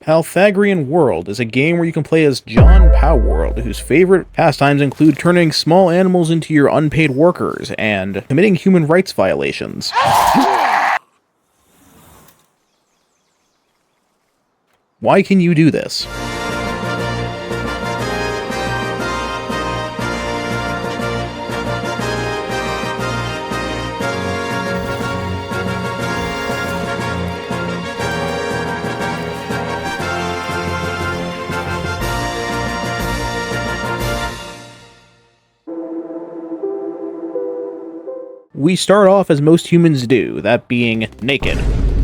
Palpogos World is a game where you can play as John Palworld, whose favorite pastimes include turning small animals into your unpaid workers and committing human rights violations. Why can you do this? We start off as most humans do, that being naked,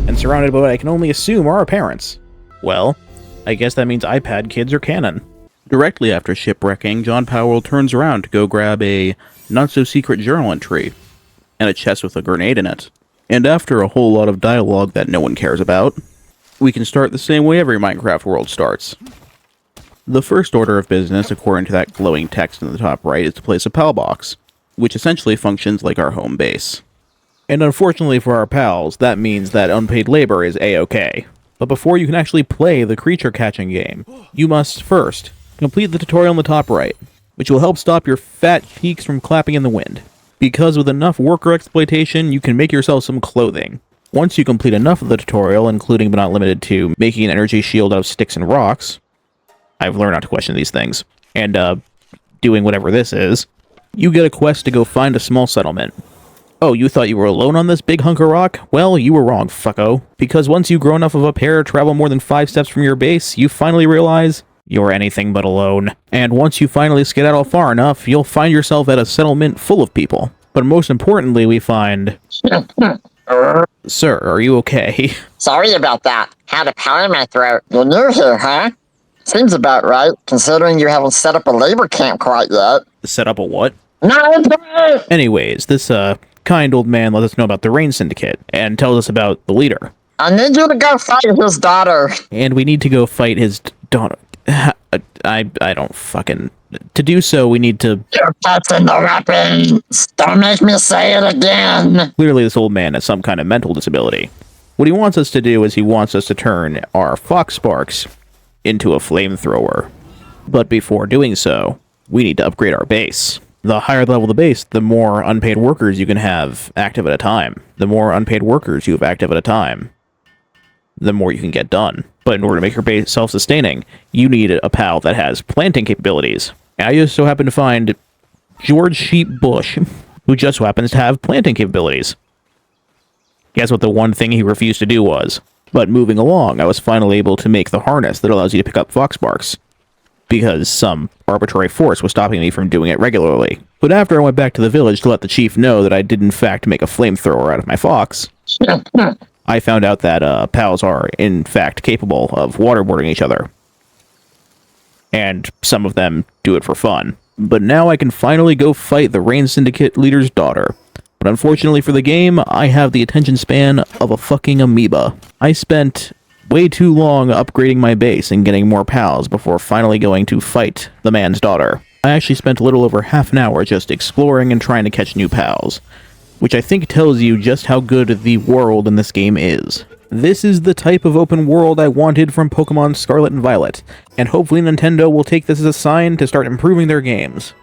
and surrounded by what I can only assume are our parents. Well, I guess that means iPad kids are canon. Directly after shipwrecking, John Powell turns around to go grab a not-so-secret journal entry, and a chest with a grenade in it. And after a whole lot of dialogue that no one cares about, we can start the same way every Minecraft world starts. The first order of business, according to that glowing text in the top right, is to place a PAL box, which essentially functions like our home base. And unfortunately for our pals, that means that unpaid labor is A-OK. But before you can actually play the creature catching game, you must first complete the tutorial on the top right, which will help stop your fat cheeks from clapping in the wind. Because with enough worker exploitation, you can make yourself some clothing. Once you complete enough of the tutorial, including but not limited to making an energy shield out of sticks and rocks, I've learned not to question these things, and doing whatever this is, you get a quest to go find a small settlement. Oh, you thought you were alone on this big hunk of rock? Well, you were wrong, fucko. Because once you grow enough of a pair to travel more than 5 steps from your base, you finally realize you're anything but alone. And once you finally skedaddle far enough, you'll find yourself at a settlement full of people. But most importantly, we find... Sir, are you okay? Sorry about that. Had a power in my throat. You're new here, huh? Seems about right, considering you haven't set up a labor camp quite yet. Set up a what? No! Anyways, this kind old man lets us know about the Rain Syndicate, and tells us about the leader. I need you to go fight his daughter. And we need to go fight his daughter. I don't fucking... To do so, we need to... You're touching the weapons! Don't make me say it again! Clearly, this old man has some kind of mental disability. What he wants us to do is he wants us to turn our Fox Sparks into a flamethrower. But before doing so, we need to upgrade our base. The higher the level the base, the more unpaid workers you can have active at a time. The more unpaid workers you have active at a time, the more you can get done. But in order to make your base self-sustaining, you need a pal that has planting capabilities. I just so happen to find George Sheep Bush, who just so happens to have planting capabilities. Guess what the one thing he refused to do was? But moving along, I was finally able to make the harness that allows you to pick up Fox Sparks, because some arbitrary force was stopping me from doing it regularly. But after I went back to the village to let the chief know that I did in fact make a flamethrower out of my fox, I found out that pals are in fact capable of waterboarding each other. And some of them do it for fun. But now I can finally go fight the Rain Syndicate leader's daughter. But unfortunately for the game, I have the attention span of a fucking amoeba. I spent way too long upgrading my base and getting more pals before finally going to fight the man's daughter. I actually spent a little over half an hour just exploring and trying to catch new pals, which I think tells you just how good the world in this game is. This is the type of open world I wanted from Pokemon Scarlet and Violet, and hopefully Nintendo will take this as a sign to start improving their games.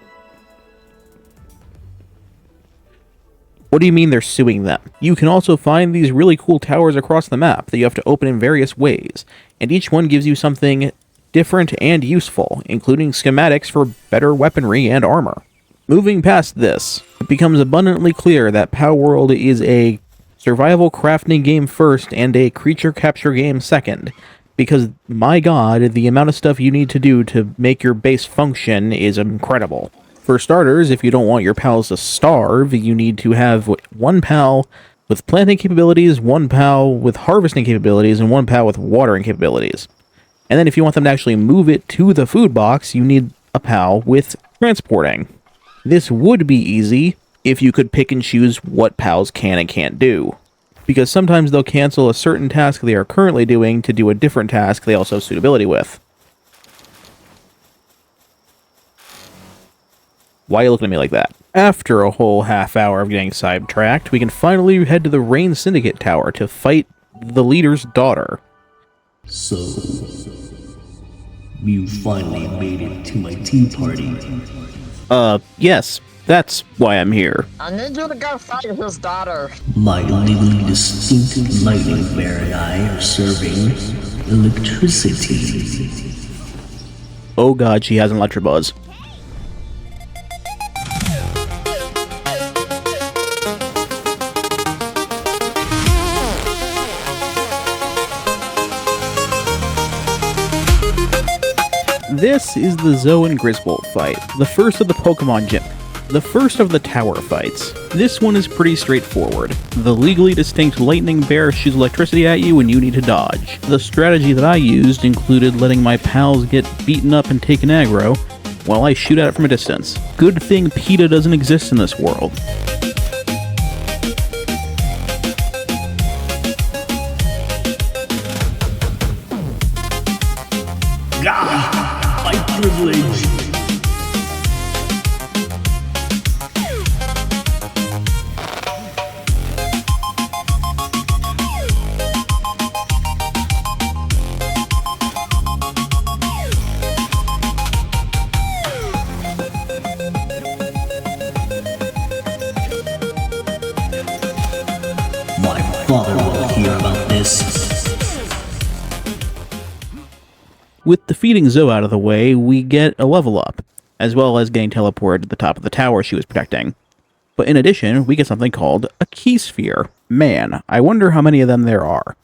What do you mean they're suing them? You can also find these really cool towers across the map that you have to open in various ways, and each one gives you something different and useful, including schematics for better weaponry and armor. Moving past this, it becomes abundantly clear that Palworld is a survival crafting game first and a creature capture game second, because my god, the amount of stuff you need to do to make your base function is incredible. For starters, if you don't want your pals to starve, you need to have one pal with planting capabilities, one pal with harvesting capabilities, and one pal with watering capabilities. And then if you want them to actually move it to the food box, you need a pal with transporting. This would be easy if you could pick and choose what pals can and can't do, because sometimes they'll cancel a certain task they are currently doing to do a different task they also have suitability with. Why are you looking at me like that? After a whole half hour of getting sidetracked, we can finally head to the Rain Syndicate Tower to fight the leader's daughter. So, you finally made it to my tea party. Yes, that's why I'm here. I need you to go fight his daughter. My legally distinct lightning bear and I are serving electricity. Oh god, she has an Electrobuzz. This is the Zoe and Grizzbolt fight, the first of the Pokemon Gym. The first of the tower fights. This one is pretty straightforward. The legally distinct lightning bear shoots electricity at you and you need to dodge. The strategy that I used included letting my pals get beaten up and taken aggro, while I shoot at it from a distance. Good thing PETA doesn't exist in this world. My privilege. My father will hear about this. With defeating Zoe out of the way, we get a level up, as well as getting teleported to the top of the tower she was protecting. But in addition, we get something called a key sphere. Man, I wonder how many of them there are.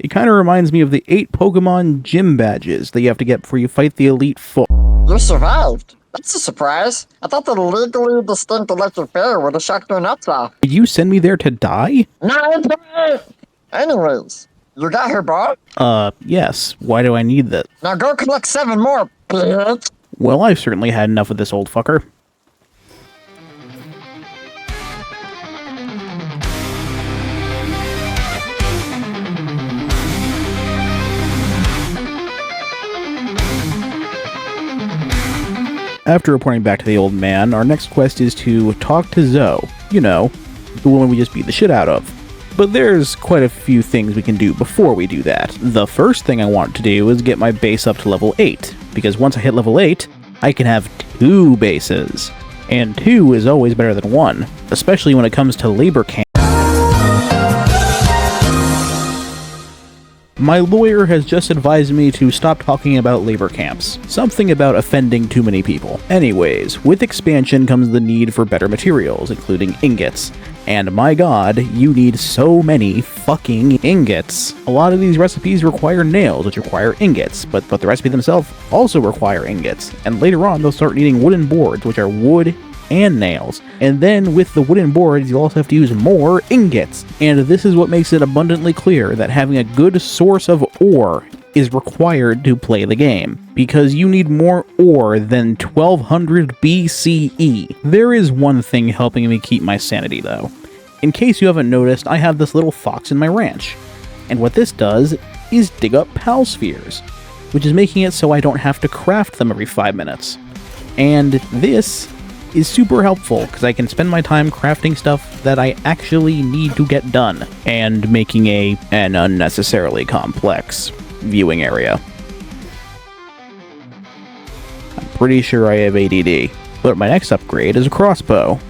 It kind of reminds me of the 8 Pokemon gym badges that you have to get before you fight the Elite Four. You survived. That's a surprise. I thought the legally distinct electric bear would have shocked your nuts off. Did you send me there to die? No, anyways, you got her, bro. Yes. Why do I need that? Now go collect 7 more, bitch. Well, I've certainly had enough of this old fucker. After reporting back to the old man, our next quest is to talk to Zoe. You know, the woman we just beat the shit out of. But there's quite a few things we can do before we do that. The first thing I want to do is get my base up to level 8, because once I hit level 8, I can have 2 bases. And 2 is always better than 1, especially when it comes to labor camp. My lawyer has just advised me to stop talking about labor camps. Something about offending too many people. Anyways, with expansion comes the need for better materials, including ingots. And my god, you need so many fucking ingots. A lot of these recipes require nails, which require ingots, but the recipe themselves also require ingots. And later on, they'll start needing wooden boards, which are wood and nails. And then with the wooden boards, you'll also have to use more ingots. And this is what makes it abundantly clear that having a good source of ore is required to play the game, because you need more ore than 1200 BCE. There is one thing helping me keep my sanity though. In case you haven't noticed, I have this little fox in my ranch. And what this does is dig up pal spheres, which is making it so I don't have to craft them every 5 minutes. And this is super helpful, because I can spend my time crafting stuff that I actually need to get done, and making an unnecessarily complex viewing area. I'm pretty sure I have ADD, but my next upgrade is a crossbow.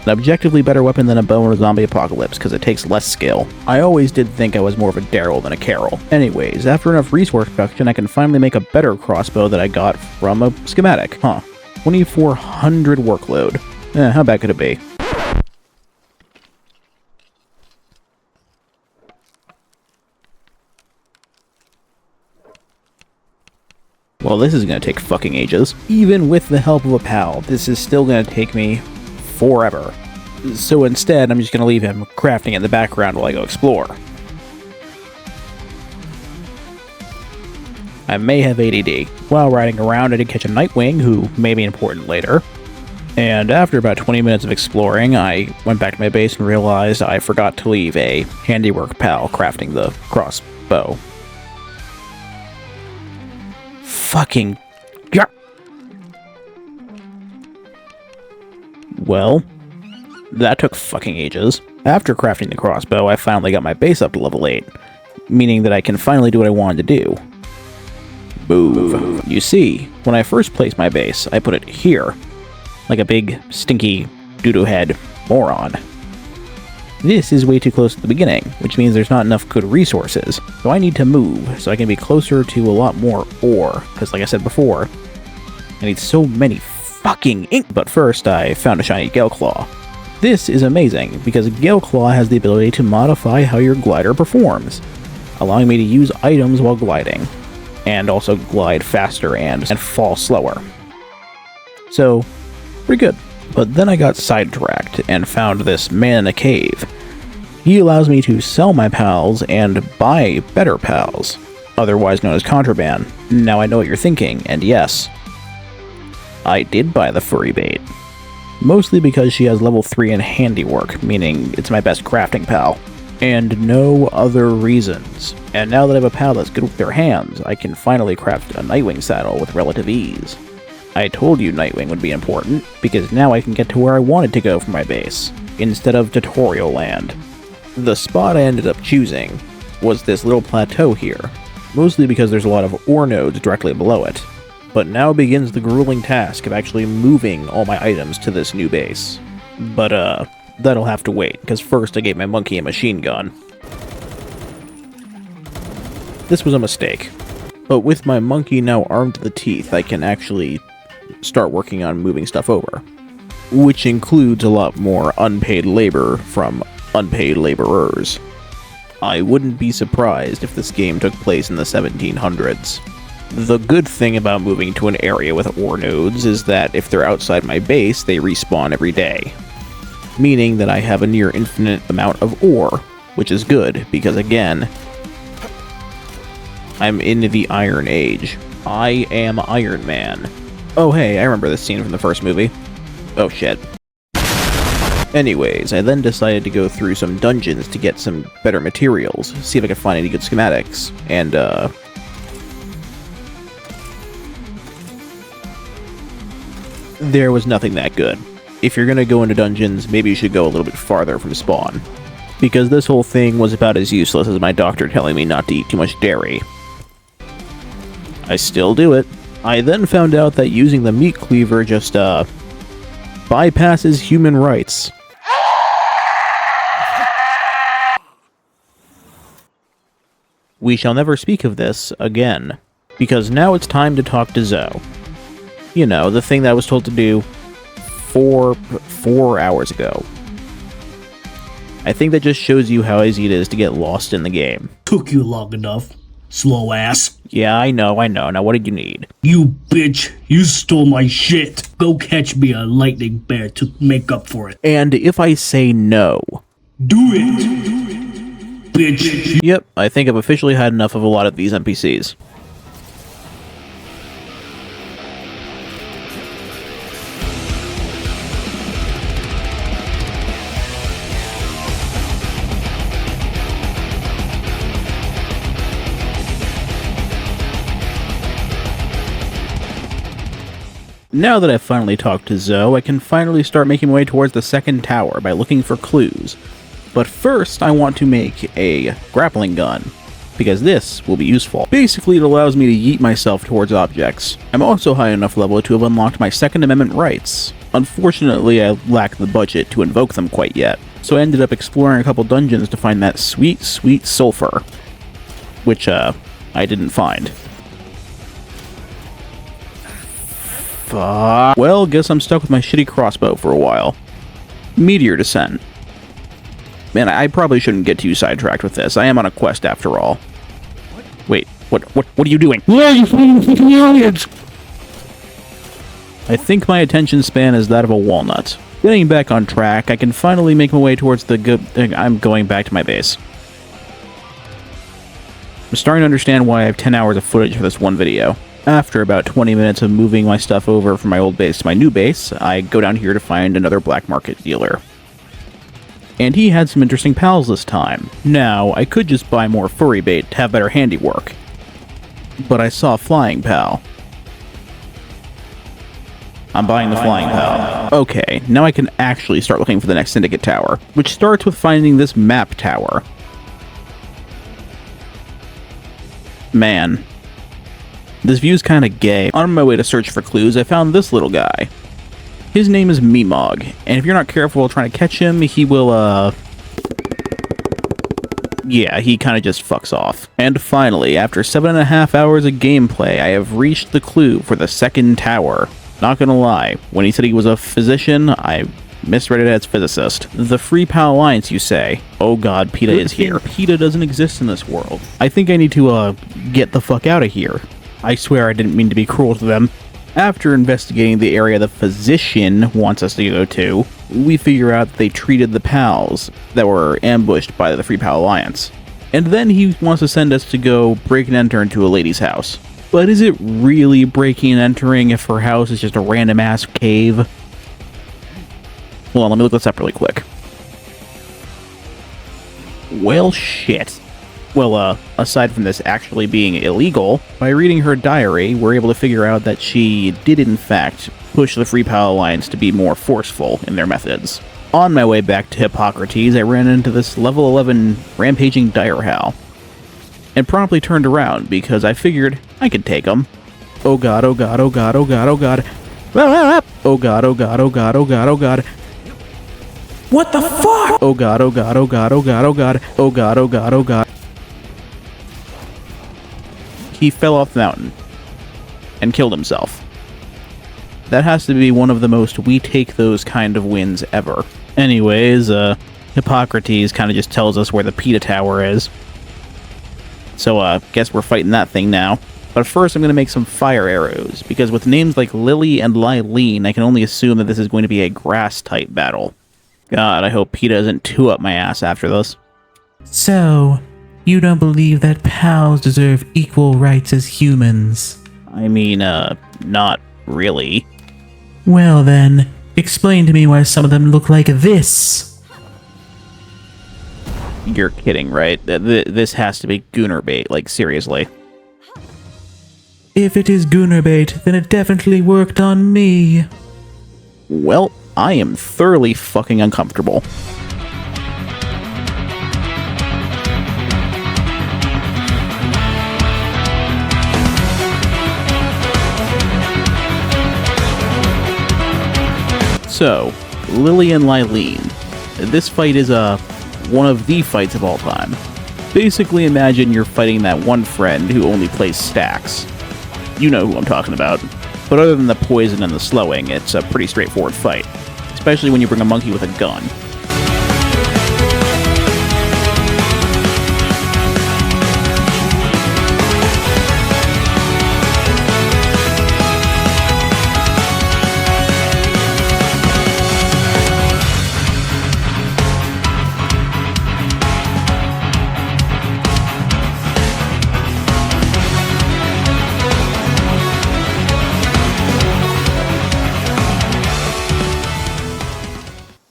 An objectively better weapon than a bow in a zombie apocalypse, because it takes less skill. I always did think I was more of a Daryl than a Carol. Anyways, after enough resource production, I can finally make a better crossbow that I got from a schematic. 2400 workload. How bad could it be? Well, this is gonna take fucking ages. Even with the help of a pal, this is still gonna take me forever. So instead, I'm just gonna leave him crafting in the background while I go explore. I may have ADD. While riding around, I did catch a Nightwing, who may be important later. And after about 20 minutes of exploring, I went back to my base and realized I forgot to leave a handiwork pal crafting the crossbow. Fucking... Well, that took fucking ages. After crafting the crossbow, I finally got my base up to level 8. meaning that I can finally do what I wanted to do. Move. You see, when I first placed my base, I put it here, like a big, stinky, doo-doo head moron. This is way too close at the beginning, which means there's not enough good resources, so I need to move so I can be closer to a lot more ore, because like I said before, I need so many fucking ink. But first, I found a shiny Gale Claw. This is amazing, because Gale Claw has the ability to modify how your glider performs, allowing me to use items while gliding, and also glide faster and fall slower. So, pretty good. But then I got sidetracked and found this man in a cave. He allows me to sell my pals and buy better pals, otherwise known as contraband. Now I know what you're thinking, and yes, I did buy the furry bait. Mostly because she has level 3 in handiwork, meaning it's my best crafting pal. And no other reasons. And now that I have a pal that's good with their hands, I can finally craft a Nightwing saddle with relative ease. I told you Nightwing would be important, because now I can get to where I wanted to go for my base, instead of tutorial land. The spot I ended up choosing was this little plateau here, mostly because there's a lot of ore nodes directly below it. But now begins the grueling task of actually moving all my items to this new base. But that'll have to wait, because first I gave my monkey a machine gun. This was a mistake. But with my monkey now armed to the teeth, I can actually start working on moving stuff over. Which includes a lot more unpaid labor from unpaid laborers. I wouldn't be surprised if this game took place in the 1700s. The good thing about moving to an area with ore nodes is that if they're outside my base, they respawn every day. Meaning that I have a near infinite amount of ore, which is good, because again, I'm in the Iron Age. I am Iron Man. Oh hey, I remember this scene from the first movie. Oh shit. Anyways, I then decided to go through some dungeons to get some better materials, see if I could find any good schematics, and there was nothing that good. If you're gonna go into dungeons, maybe you should go a little bit farther from spawn. Because this whole thing was about as useless as my doctor telling me not to eat too much dairy. I still do it. I then found out that using the meat cleaver just, bypasses human rights. We shall never speak of this again, because now it's time to talk to Zoe. You know, the thing that I was told to do four hours ago. I think that just shows you how easy it is to get lost in the game. Took you long enough, slow ass. Yeah, I know. Now what did you need? You bitch, you stole my shit. Go catch me a lightning bear to make up for it. And if I say no... Do it, bitch. Yep, I think I've officially had enough of a lot of these NPCs. Now that I've finally talked to Zoe, I can finally start making my way towards the second tower by looking for clues. But first, I want to make a grappling gun, because this will be useful. Basically, it allows me to yeet myself towards objects. I'm also high enough level to have unlocked my Second Amendment rights. Unfortunately, I lack the budget to invoke them quite yet, so I ended up exploring a couple dungeons to find that sweet, sweet sulfur, which, I didn't find. Fuck. Well, guess I'm stuck with my shitty crossbow for a while. Meteor descent. Man, I probably shouldn't get too sidetracked with this. I am on a quest after all. Wait, what are you doing? Yeah, you fucking aliens! I think my attention span is that of a walnut. Getting back on track, I can finally make my way towards the good thing. I'm going back to my base. I'm starting to understand why I have 10 hours of footage for this one video. After about 20 minutes of moving my stuff over from my old base to my new base, I go down here to find another black market dealer. And he had some interesting pals this time. Now, I could just buy more furry bait to have better handiwork. But I saw a flying pal. I'm buying the flying pal. Okay, now I can actually start looking for the next syndicate tower, which starts with finding this map tower. Man, this view's kinda gay. On my way to search for clues, I found this little guy. His name is Meemog, and if you're not careful while trying to catch him, he will, yeah, he kinda just fucks off. And finally, after 7.5 hours of gameplay, I have reached the clue for the second tower. Not gonna lie, when he said he was a physician, I misread it as physicist. The Free Pal Alliance, you say? Oh god, PETA is here. PETA doesn't exist in this world. I think I need to, get the fuck out of here. I swear I didn't mean to be cruel to them. After investigating the area the physician wants us to go to, we figure out that they treated the pals that were ambushed by the Free Pal Alliance. And then he wants to send us to go break and enter into a lady's house. But is it really breaking and entering if her house is just a random-ass cave? Hold on, let me look this up really quick. Well, shit. Well, aside from this actually being illegal, by reading her diary, we're able to figure out that she did in fact push the Free Pal Alliance to be more forceful in their methods. On my way back to Hippocrates, I ran into this level 11 rampaging direhal, and promptly turned around because I figured I could take him. Oh god, oh god, oh god, oh god, oh god. Oh god, oh god, oh god, oh god, oh god. What the fuck? Oh god, oh god, oh god, oh god, oh god. Oh god, oh god, oh god. He fell off the mountain and killed himself. That has to be one of the most we take those kind of wins ever. Anyways, Hippocrates kind of just tells us where the PETA tower is. So, guess we're fighting that thing now. But first I'm going to make some fire arrows, because with names like Lily and Lyleen, I can only assume that this is going to be a grass-type battle. God, I hope PETA isn't too up my ass after this. So, you don't believe that pals deserve equal rights as humans? I mean, not really. Well then, explain to me why some of them look like this. You're kidding, right? This has to be Gooner bait, like, seriously. If it is Gooner bait, then it definitely worked on me. Well, I am thoroughly fucking uncomfortable. So, Lily and Lyleen. This fight is, one of the fights of all time. Basically, imagine you're fighting that one friend who only plays stacks. You know who I'm talking about. But other than the poison and the slowing, it's a pretty straightforward fight. Especially when you bring a monkey with a gun.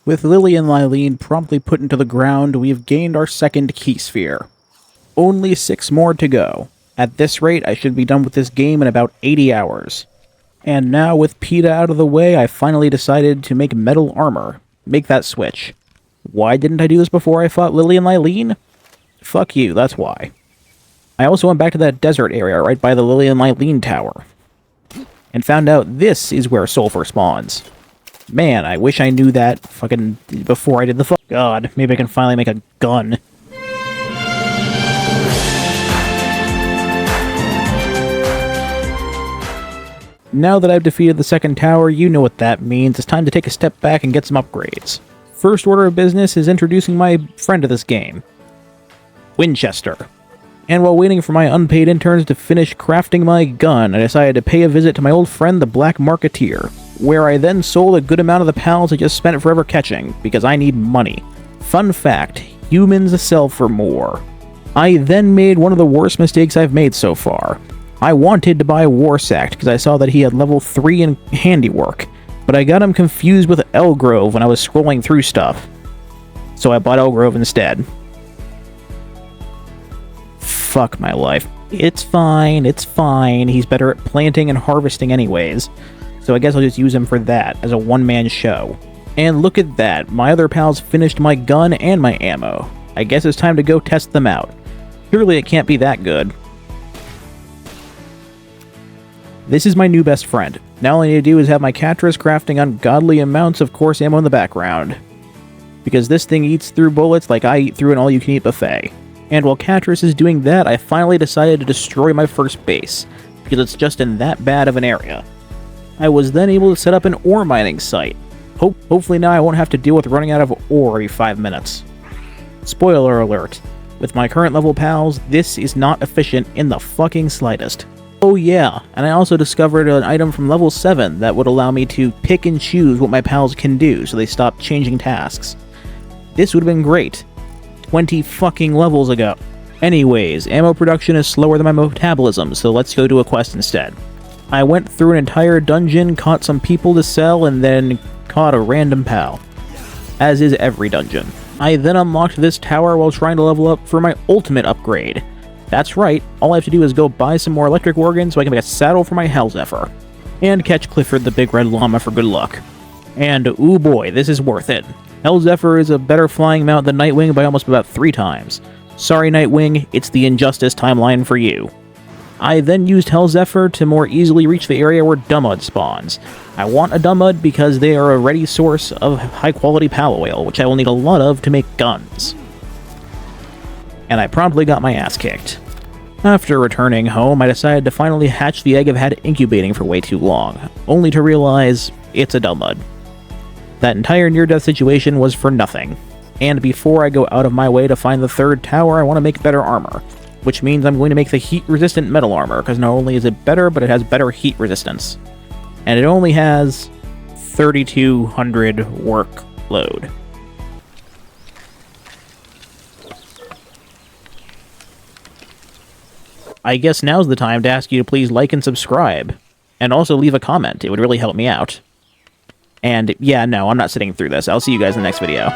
With Lily and Lyleen promptly put into the ground, we have gained our second key sphere. Only 6 more to go. At this rate, I should be done with this game in about 80 hours. And now, with PETA out of the way, I finally decided to make metal armor. Make that switch. Why didn't I do this before I fought Lily and Lyleen? Fuck you, that's why. I also went back to that desert area right by the Lily and Lyleen tower. And found out this is where sulfur spawns. Man, I wish I knew that fucking before I did the fuck. God, maybe I can finally make a gun. Now that I've defeated the second tower, you know what that means. It's time to take a step back and get some upgrades. First order of business is introducing my friend to this game, Winchester. And while waiting for my unpaid interns to finish crafting my gun, I decided to pay a visit to my old friend the Black Marketeer, where I then sold a good amount of the pals I just spent forever catching, because I need money. Fun fact, humans sell for more. I then made one of the worst mistakes I've made so far. I wanted to buy Warsacked because I saw that he had level 3 in handiwork, but I got him confused with Elgrove when I was scrolling through stuff. So I bought Elgrove instead. Fuck my life. It's fine, it's fine. He's better at planting and harvesting anyways. So I guess I'll just use him for that, as a one-man show. And look at that, my other pals finished my gun and my ammo. I guess it's time to go test them out. Surely it can't be that good. This is my new best friend. Now all I need to do is have my Catras crafting ungodly amounts of coarse ammo in the background. Because this thing eats through bullets like I eat through an all-you-can-eat buffet. And while Catras is doing that, I finally decided to destroy my first base, because it's just in that bad of an area. I was then able to set up an ore mining site. Hopefully now I won't have to deal with running out of ore every 5 minutes. Spoiler alert. With my current level pals, this is not efficient in the fucking slightest. Oh yeah, and I also discovered an item from level 7 that would allow me to pick and choose what my pals can do so they stop changing tasks. This would have been great 20 fucking levels ago. Anyways, ammo production is slower than my metabolism, so let's go do a quest instead. I went through an entire dungeon, caught some people to sell, and then caught a random pal. As is every dungeon. I then unlocked this tower while trying to level up for my ultimate upgrade. That's right, all I have to do is go buy some more electric organs so I can make a saddle for my Hellzephyr. And catch Clifford the Big Red Llama for good luck. And ooh boy, this is worth it. Hellzephyr is a better flying mount than Nightwing by almost about 3 times. Sorry Nightwing, it's the Injustice timeline for you. I then used Hellzephyr to more easily reach the area where Dummud spawns. I want a Dummud because they are a ready source of high-quality pal oil, which I will need a lot of to make guns. And I promptly got my ass kicked. After returning home, I decided to finally hatch the egg I've had incubating for way too long, only to realize it's a Dummud. That entire near-death situation was for nothing. And before I go out of my way to find the 3rd tower, I want to make better armor. Which means I'm going to make the heat-resistant metal armor, because not only is it better, but it has better heat resistance. And it only has 3,200 workload. I guess now's the time to ask you to please like and subscribe. And also leave a comment, it would really help me out. And yeah, no, I'm not sitting through this. I'll see you guys in the next video.